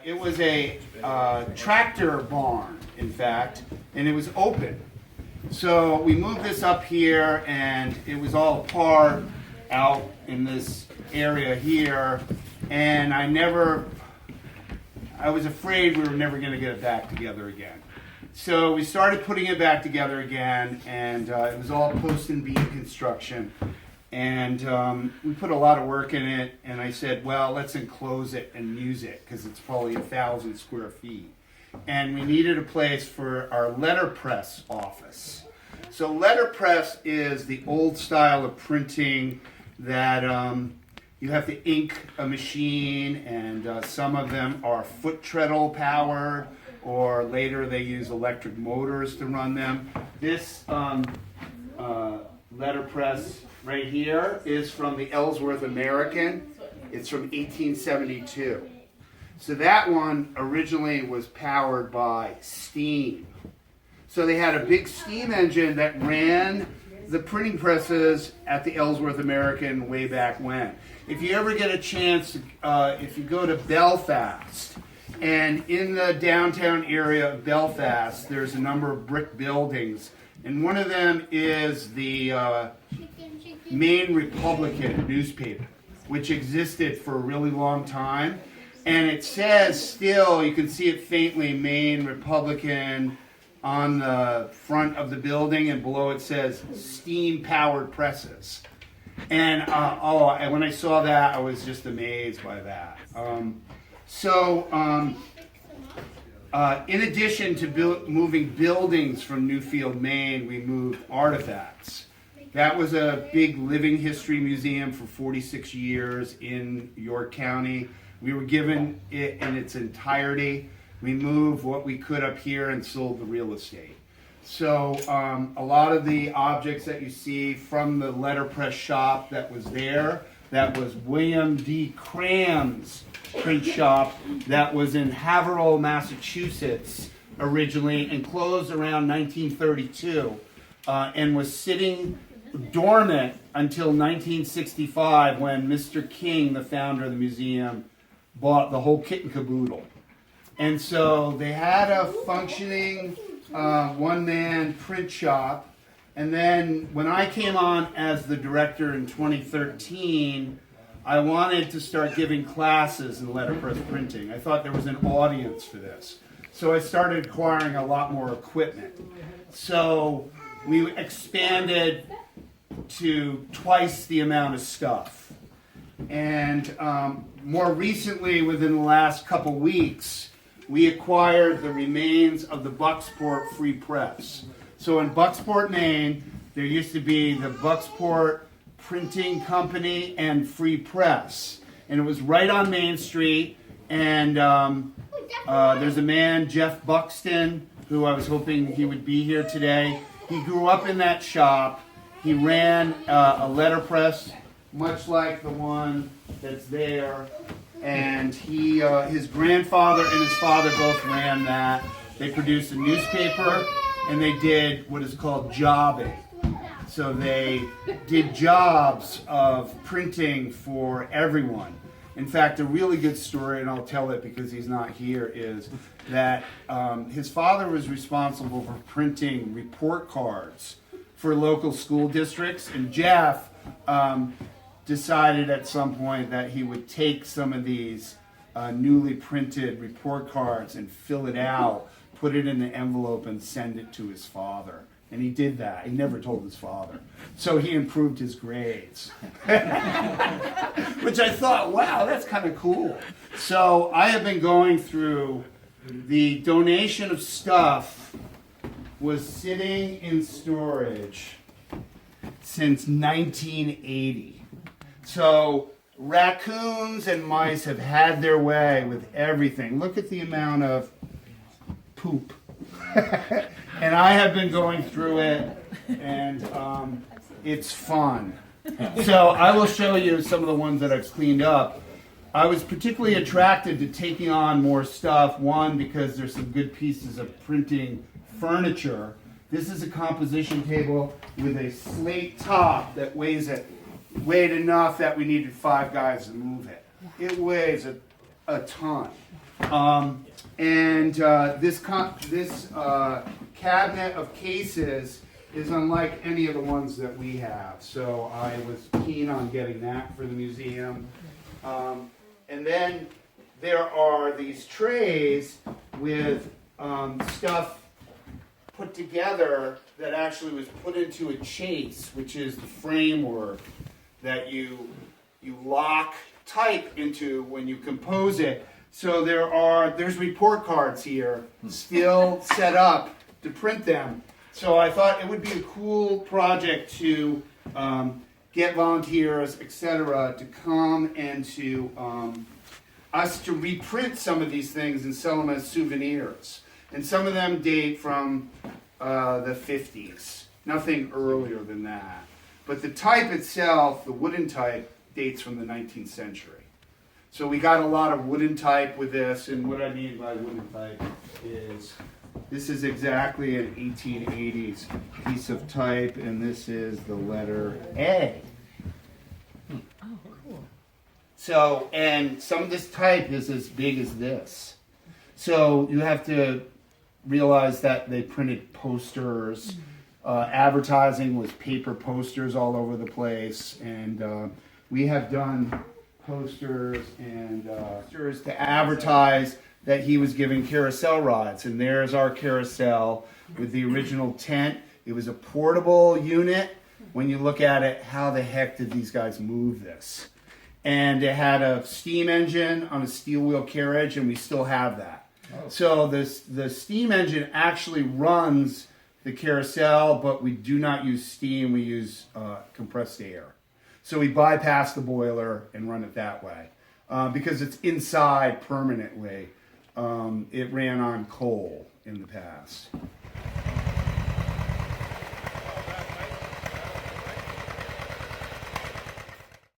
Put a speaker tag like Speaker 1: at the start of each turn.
Speaker 1: It was a tractor barn, in fact, and it was open. So we moved this up here, and it was all apart out in this area here, and I was afraid we were never going to get it back together again. So we started putting it back together again, and it was all post and beam construction. And we put a lot of work in it, and I said, well, let's enclose it and use it, because it's probably 1,000 square feet. And we needed a place for our letterpress office. So letterpress is the old style of printing that you have to ink a machine, and some of them are foot treadle powered, or later they use electric motors to run them. This letterpress right here is from the Ellsworth American. It's from 1872. So that one originally was powered by steam. So they had a big steam engine that ran the printing presses at the Ellsworth American way back when. If you ever get a chance, if you go to Belfast, and in the downtown area of Belfast, there's a number of brick buildings, and one of them is the Maine Republican newspaper, which existed for a really long time. And it says still, you can see it faintly, Maine Republican on the front of the building, and below it says steam-powered presses. And and when I saw that, I was just amazed by that. In addition to moving buildings from Newfield, Maine, we moved artifacts. That was a big living history museum for 46 years in York County. We were given it in its entirety. We moved what we could up here and sold the real estate. So a lot of the objects that you see from the letterpress shop that was there, that was William D. Cram's print shop that was in Haverhill, Massachusetts originally, and closed around 1932 and was sitting dormant until 1965 when Mr. King, the founder of the museum, bought the whole kit and caboodle. And so they had a functioning one-man print shop. And then when I came on as the director in 2013, I wanted to start giving classes in letterpress printing. I thought there was an audience for this. So I started acquiring a lot more equipment. So we expanded to twice the amount of stuff. And more recently, within the last couple weeks, we acquired the remains of the Bucksport Free Press. So in Bucksport, Maine, there used to be the Bucksport Printing Company and Free Press. And it was right on Main Street. And there's a man, Jeff Buxton, who I was hoping he would be here today. He grew up in that shop. He ran a letterpress, much like the one that's there. And his grandfather and his father both ran that. They produced a newspaper, and they did what is called jobbing. So they did jobs of printing for everyone. In fact, a really good story, and I'll tell it because he's not here, is that his father was responsible for printing report cards for local school districts, and Jeff decided at some point that he would take some of these newly printed report cards and fill it out, put it in an envelope, and send it to his father. And he did that. He never told his father. So he improved his grades. Which I thought, wow, that's kind of cool. So I have been going through the donation of stuff was sitting in storage since 1980. So raccoons and mice have had their way with everything. Look at the amount of poop. And I have been going through it, and it's fun. So I will show you some of the ones that I've cleaned up. I was particularly attracted to taking on more stuff. One, because there's some good pieces of printing furniture. This is a composition table with a slate top that weighed enough that we needed 5 guys to move it. It weighs a ton. This cabinet of cases is unlike any of the ones that we have. So I was keen on getting that for the museum. And then there are these trays with stuff put together that actually was put into a chase, which is the framework that you lock type into when you compose it. So there's report cards here still set up to print them. So I thought it would be a cool project to get volunteers, etc., to come and to us to reprint some of these things and sell them as souvenirs. And some of them date from the 50s, nothing earlier than that. But the type itself, the wooden type, dates from the 19th century. So we got a lot of wooden type with this, and what I mean by wooden type is this is exactly an 1880s piece of type, and this is the letter A.
Speaker 2: Oh, cool.
Speaker 1: So, and some of this type is as big as this. So you have to realize that they printed posters. Advertising was paper posters all over the place, and we have done posters and posters to advertise that he was giving carousel rides. And there's our carousel with the original tent. It was a portable unit. When you look at it, how the heck did these guys move this? And it had a steam engine on a steel wheel carriage, and we still have that. Oh. So the steam engine actually runs the carousel, but we do not use steam, we use compressed air. So we bypass the boiler and run it that way. Because it's inside permanently. It ran on coal in the past.